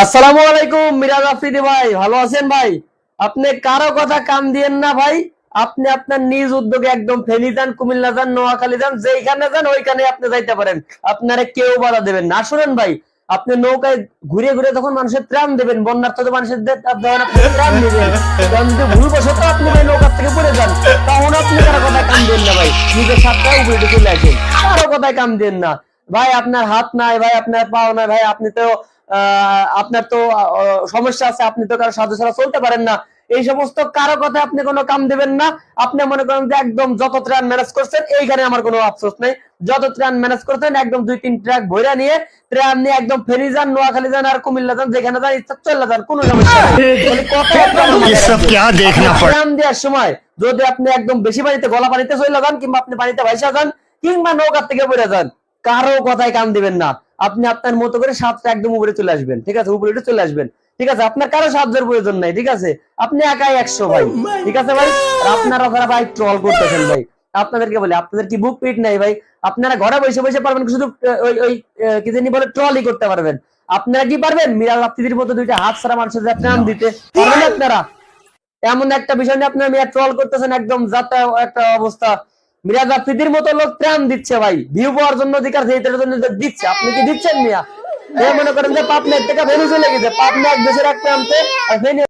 আসসালামু আলাইকুম মিরাজ আফ্রিদি ভাই, ভালো আছেন ভাই? আপনি কারো কথা কান দিয়েন না ভাই। আপনি আপনার নিজ উদ্যোগে একদম ফেনী যান, কুমিল্লা যান, নোয়াখালী যান, যেখানে যান ওইখানে আপনি যাইতে পারেন। আপনারা কেউ বাধা দেবেন না। শুনেন ভাই, আপনি নৌকায় ঘুরে ঘুরে তখন মানুষের ত্রাণ দেবেন, বন্যার্থ মানুষের ত্রাণ দিবেন। কারণ যদি ভুলবশত আপনি ভাই নৌকার থেকে পড়ে যান, তখন আপনি কারো কথায় কান দেন না ভাই। নিজের সাথে উপরে চলে আসেন, কারো কথায় কান দেন না ভাই। আপনার হাত নাই ভাই, আপনার পাও নাই ভাই, আপনি তো আপনার তো সমস্যা আছে, আপনি তো কারো সাহায্য ছাড়া চলতে পারেন না। এই সমস্ত কারো কথা আপনি কোনো কাম দিবেন না। আপনি মনে করেন যে একদম যত ত্রাণ ম্যানেজ করছেন এইখানে আমার কোনো আফসোস নেই। যত ত্রাণ ম্যানেজ করছেন একদম 2-3 ট্রাক ভইরা নিয়ে ত্রাণ নিয়ে একদম ফেনী যান, নোয়াখালী যান আর কুমিল্লা যান, যেখানে যান ইচ্ছা চলে যান, কোনো সমস্যা নেই। খালি কথা একদম ये सब क्या देखना पड़ ত্রাণ দেওয়ার সময় যদি আপনি একদম বেশি পানিতে গলা পানিতে চলে যান, কিংবা আপনি পানিতে ভাইসা যান, কিংবা নৌকার থেকে পড়ে যান, কারো কথায় কান দিবেন না। আপনি আপনার মতো করে সাতটা একদম উপরে চলে আসবেন, ঠিক আছে? উপরে উঠে চলে আসবেন, ঠিক আছে? আপনার কারো সাহায্যের প্রয়োজন নাই, ঠিক আছে? আপনি একাই 100 ভাই, ঠিক আছে ভাই? আর আপনারা যারা ভাই ট্রল করতেছেন ভাই, আপনাদেরকে বলি, আপনাদের কি বুক পিট নাই ভাই? আপনারা ঘরে বসে বসে পারবেন শুধু ওই ওই কি জানি বলে ট্রলই করতে পারবেন। আপনারা কি পারবেন মিরাজ আফ্রিদির মতো দুইটা হাত ছাড়া মানুষের ত্রাণ দিতে পারবেন আপনারা? এমন একটা বিষয় নিয়ে আপনারা মিয়া ট্রল করতেছেন, একদম যাতা একটা অবস্থা। মিরাজ আফ্রিদির মতো লোক ত্রাণ দিচ্ছে ভাই, ভিউ পাওয়ার জন্য অধিকার সেইটার জন্য দিচ্ছে, আপনি কি দিচ্ছেন মিয়া? মনে করেন যে পাবনার থেকে ফেনী চলে গেছে, পাবনা এক দেশের এক প্রান্তে আর ফেনী